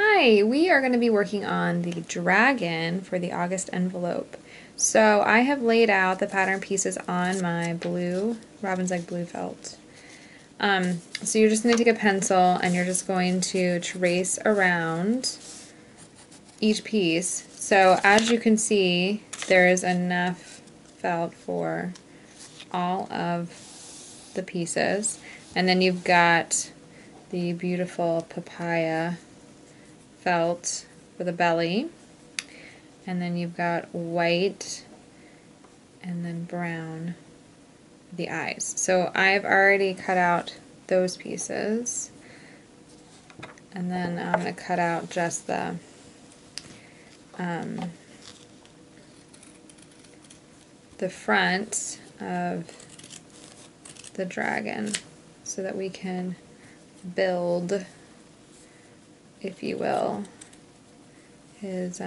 Hi, we are going to be working on the dragon for the August envelope. So I have laid out the pattern pieces on my blue, robin's egg blue felt. So you're just going to take a pencil and you're just going to trace around each piece. So as you can see, there is enough felt for all of the pieces. And then you've got the beautiful papaya felt for the belly, and then you've got white and then brown for the eyes. So I've already cut out those pieces, and then I'm going to cut out just the front of the dragon so that we can build, if you will, his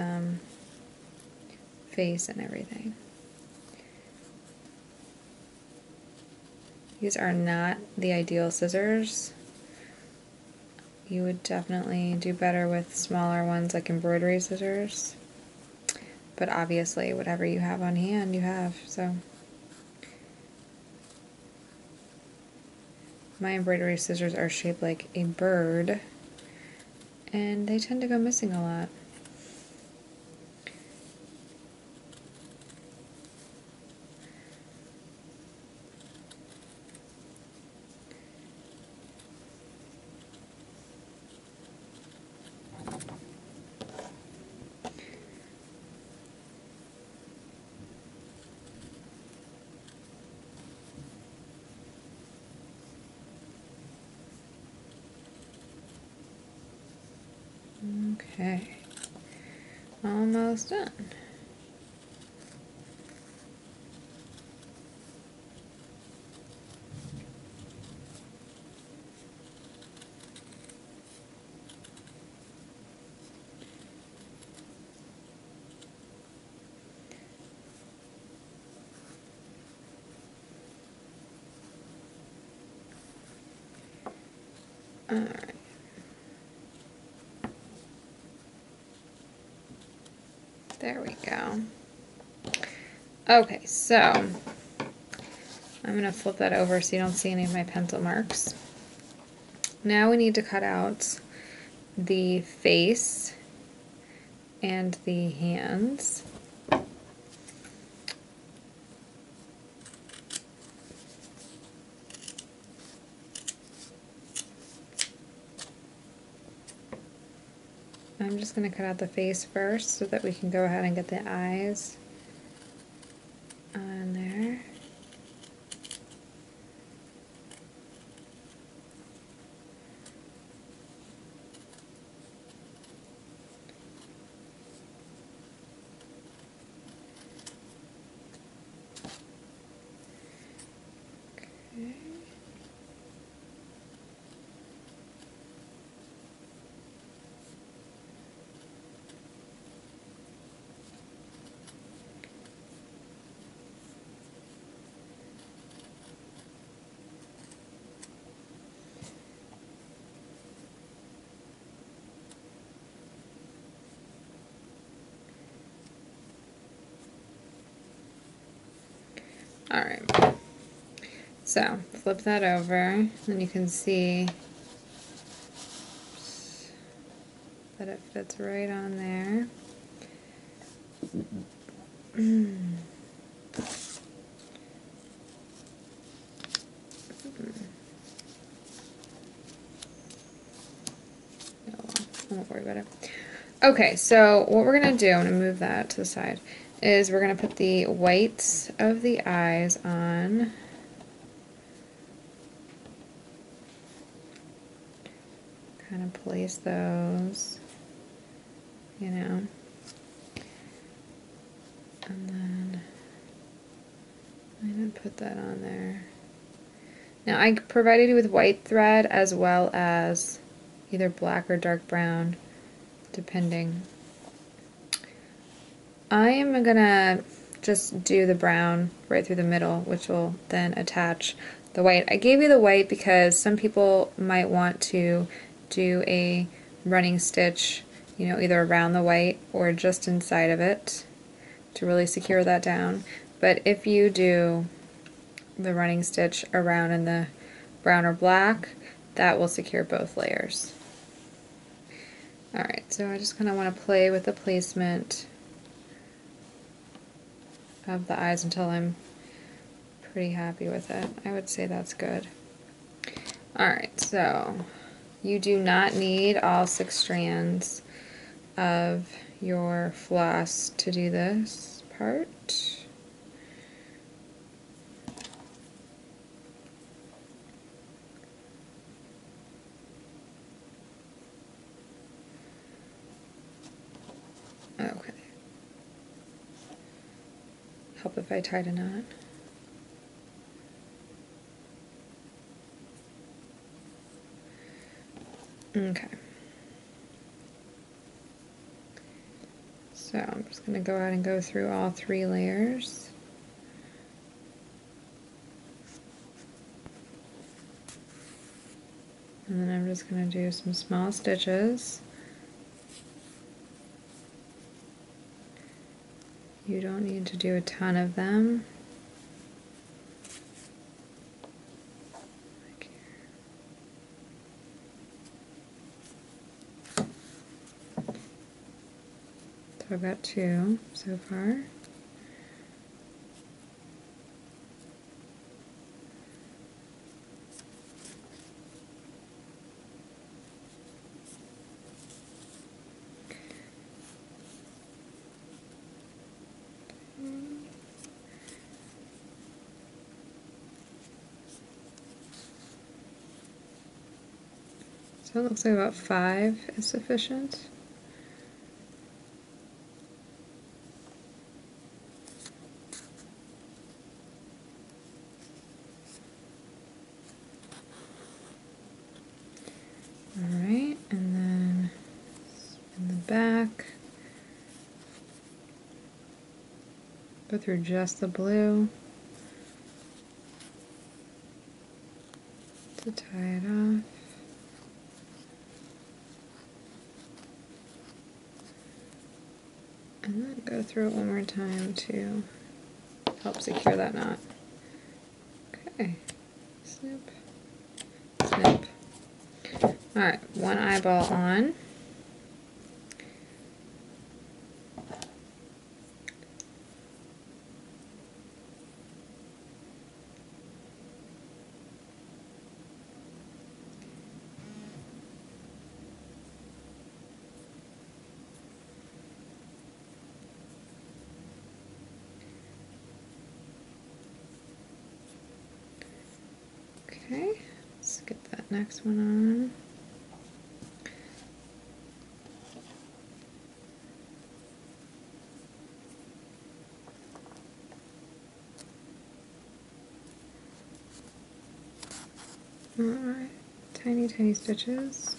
face and everything. These are not the ideal scissors. You would definitely do better with smaller ones like embroidery scissors. But obviously, whatever you have on hand, you have, so. My embroidery scissors are shaped like a bird, and they tend to go missing a lot. Okay, almost done. All right. There we go. Okay, so I'm going to flip that over so you don't see any of my pencil marks. Now we need to cut out the face and the hands. I'm just going to cut out the face first so that we can go ahead and get the eyes on there. Okay. Alright, so flip that over, and you can see that it fits right on there. I won't worry about it. Okay, so what we're going to do, I'm going to move that to the side, is we're going to put the whites of the eyes on. Kind of place those, you know. And then I'm going to put that on there. Now I provided you with white thread as well as either black or dark brown, depending. I am gonna just do the brown right through the middle, which will then attach the white. I gave you the white because some people might want to do a running stitch, you know, either around the white or just inside of it to really secure that down. But if you do the running stitch around in the brown or black, that will secure both layers. Alright, so I just kind of want to play with the placement of the eyes until I'm pretty happy with it. I would say that's good. Alright, so you do not need all 6 strands of your floss to do this part. Okay. Help if I tied a knot. Okay. So I'm just going to go ahead and go through all 3 layers. And then I'm just going to do some small stitches. You don't need to do a ton of them. Like here. So I've got 2 so far. So it looks like about 5 is sufficient. Alright, and then in the back, go through just the blue to tie it off. And then go through it one more time to help secure that knot. Okay, snip, snip. Alright, one eyeball on. Okay, let's get that next one on. Alright, tiny, tiny stitches.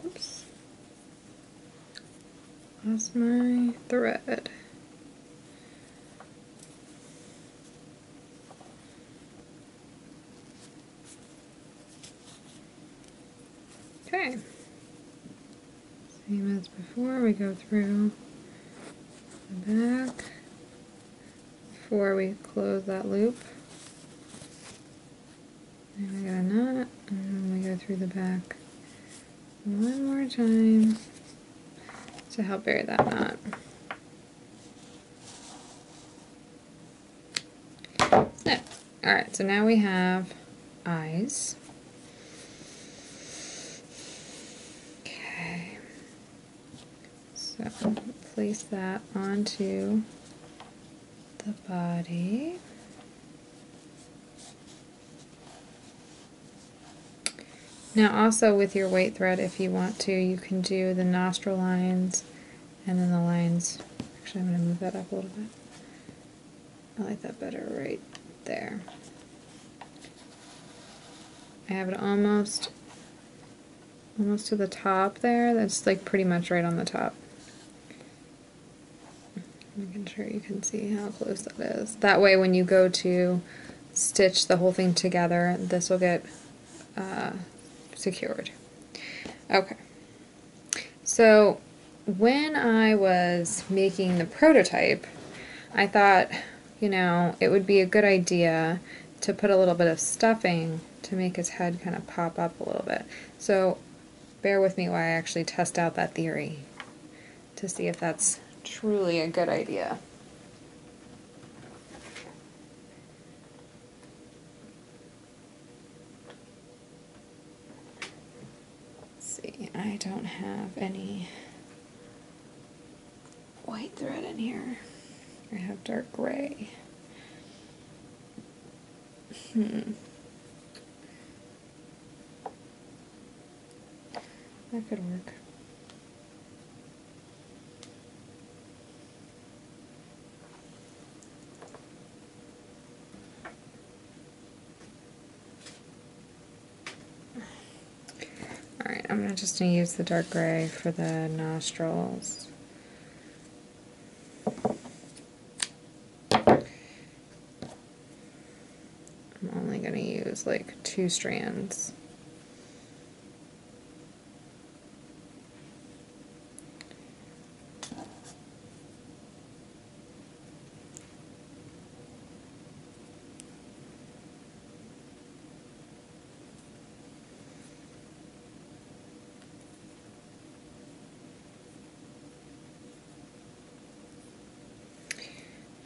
Oops. Lost my thread. Okay. Same as before, we go through the back before we close that loop. And we got a knot, and then we go through the back one more time to help bury that knot. Snip. Alright, so now we have eyes. Okay. So place that onto the body. Now also with your white thread, if you want to, you can do the nostril lines and then the lines. Actually, I'm going to move that up a little bit. I like that better right there. I have it almost to the top there. That's like pretty much right on the top. Making sure you can see how close that is. That way when you go to stitch the whole thing together, this will get secured. Okay. So when I was making the prototype, I thought, you know, it would be a good idea to put a little bit of stuffing to make his head kind of pop up a little bit. So bear with me while I actually test out that theory to see if that's truly a good idea. Let's see, I don't have any white thread in here. I have dark gray. That could work. Alright, I'm just going to use the dark gray for the nostrils. I'm only going to use like 2 strands.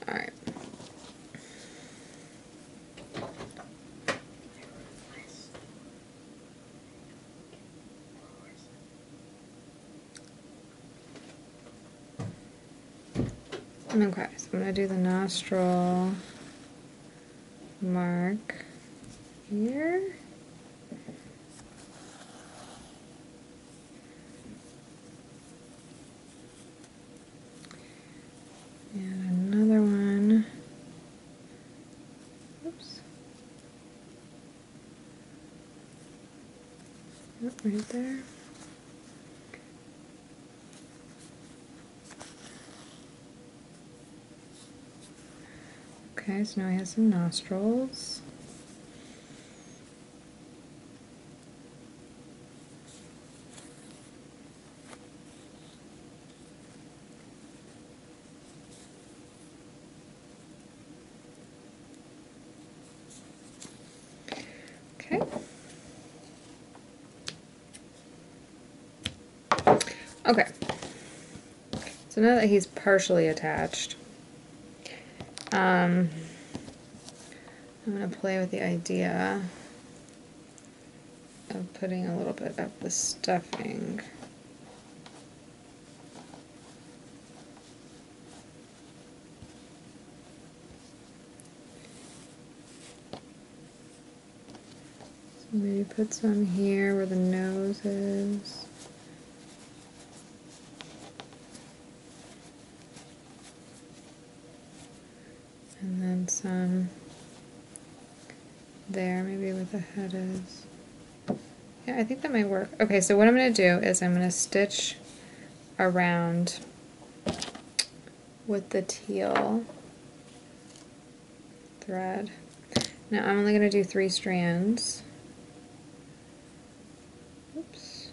Alright. Okay, so I'm going to do the nostril mark here. And another one. Oops. Yep, right there. Okay, so now he has some nostrils. Okay. Okay. So now that he's partially attached, I'm going to play with the idea of putting a little bit of the stuffing so maybe put some here where the nose is. And then some there, maybe where the head is. Yeah, I think that might work. Okay, so what I'm going to do is I'm going to stitch around with the teal thread. Now I'm only going to do 3 strands. Oops.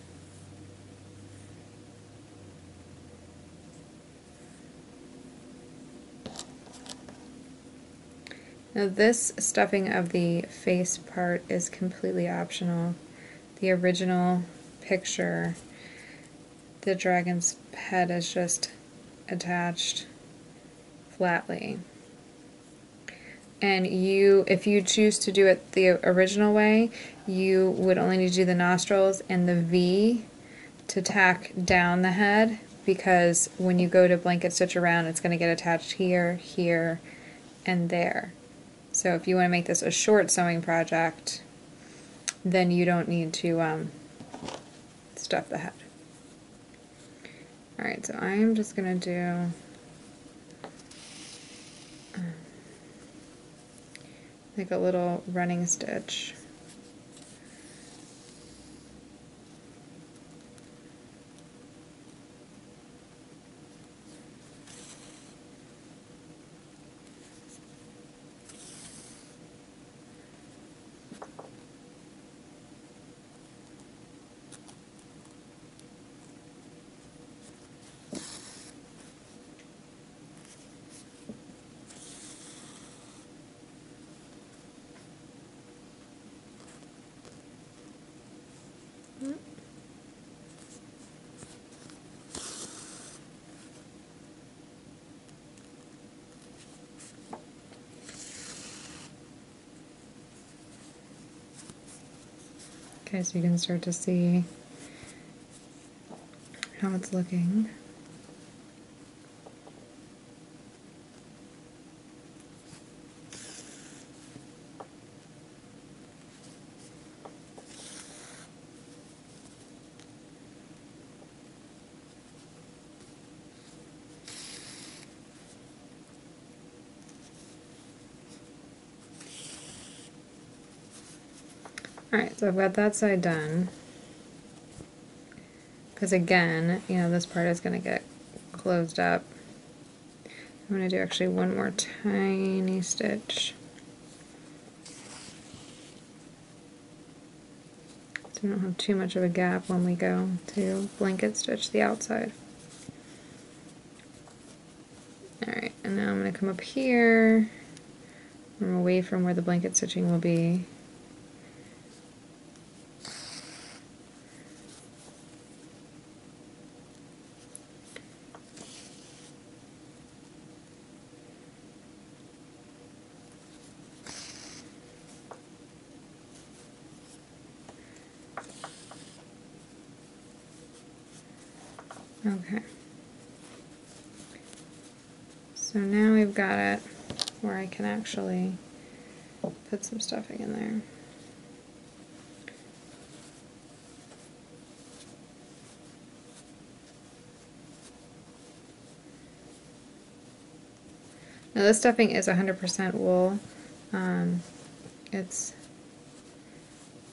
Now this stuffing of the face part is completely optional. The original picture, the dragon's head is just attached flatly. And if you choose to do it the original way, you would only need to do the nostrils and the V to tack down the head, because when you go to blanket stitch around, it's going to get attached here, here, and there. So if you want to make this a short sewing project, then you don't need to stuff the head. Alright, so I'm just going to do like a little running stitch. Okay, so you can start to see how it's looking. Alright, so I've got that side done. Because again, you know, this part is going to get closed up. I'm going to do actually one more tiny stitch. So we don't have too much of a gap when we go to blanket stitch the outside. Alright, and now I'm going to come up here, I'm away from where the blanket stitching will be. Okay. So now we've got it where I can actually put some stuffing in there. Now this stuffing is 100% wool. It's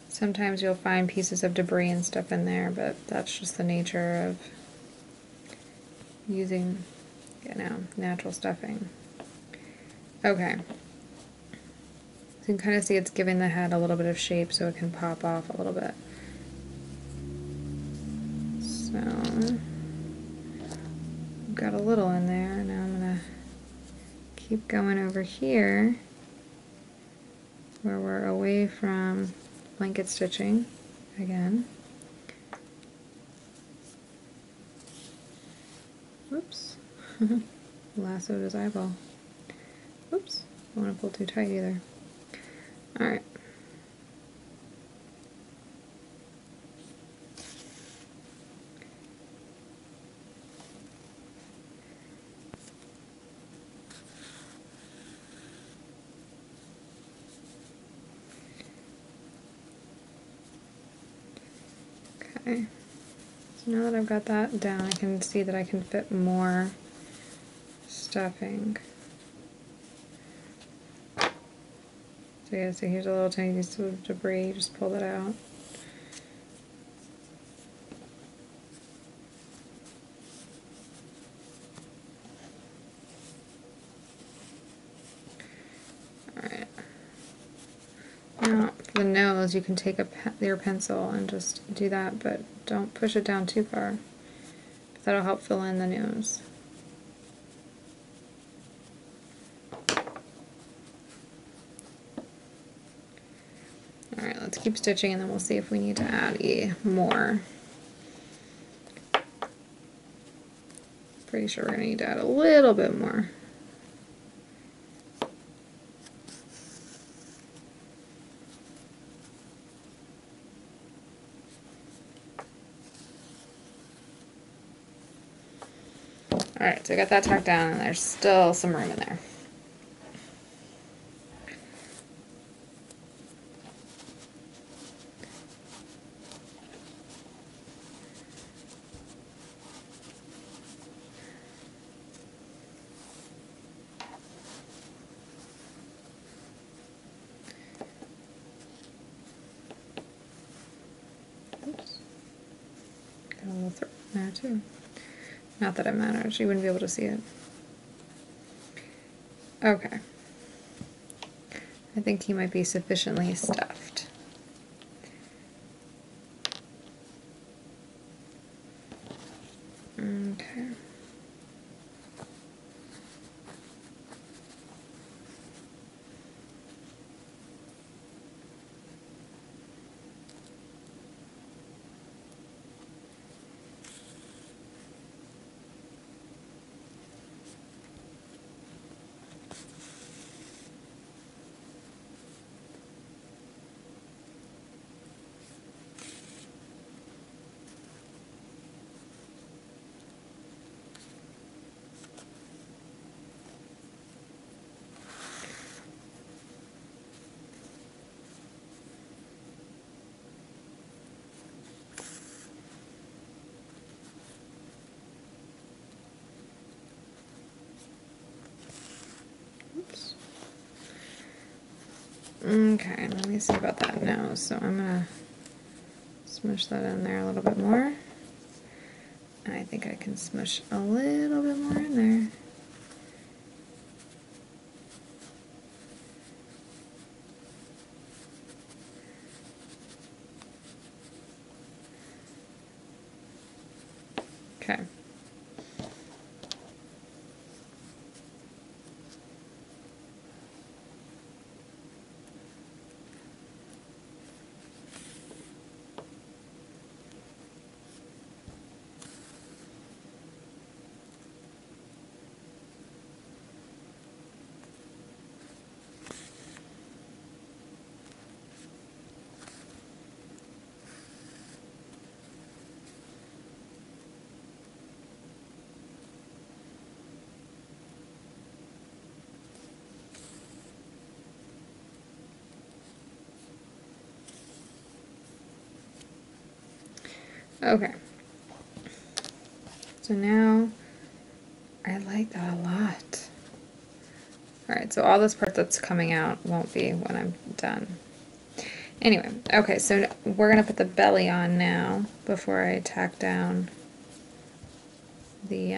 sometimes you'll find pieces of debris and stuff in there, but that's just the nature of using, you know, natural stuffing. Okay. So you can kind of see it's giving the head a little bit of shape so it can pop off a little bit. So I've got a little in there. Now I'm going to keep going over here where we're away from blanket stitching again. Whoops. Lassoed his eyeball. Whoops. Don't want to pull too tight either. Alright. Okay. So now that I've got that down, I can see that I can fit more stuffing. So yeah, so here's a little tiny piece of debris, just pull it out. Alright. Now, for the nose, you can take your pencil and just do that, but don't push it down too far. That'll help fill in the nose. Alright, let's keep stitching and then we'll see if we need to add more. Pretty sure we're going to need to add a little bit more. Alright, so I got that tacked down and there's still some room in there. there too. Not that it matters, you wouldn't be able to see it. Okay. I think he might be sufficiently stuffed. Okay. Oops. Okay, let me see about that now. So I'm gonna smush that in there a little bit more. And I think I can smush a little bit more in there. Okay. Okay. So now, I like that a lot. Alright, so all this part that's coming out won't be when I'm done. Anyway, okay, so we're gonna put the belly on now before I tack down the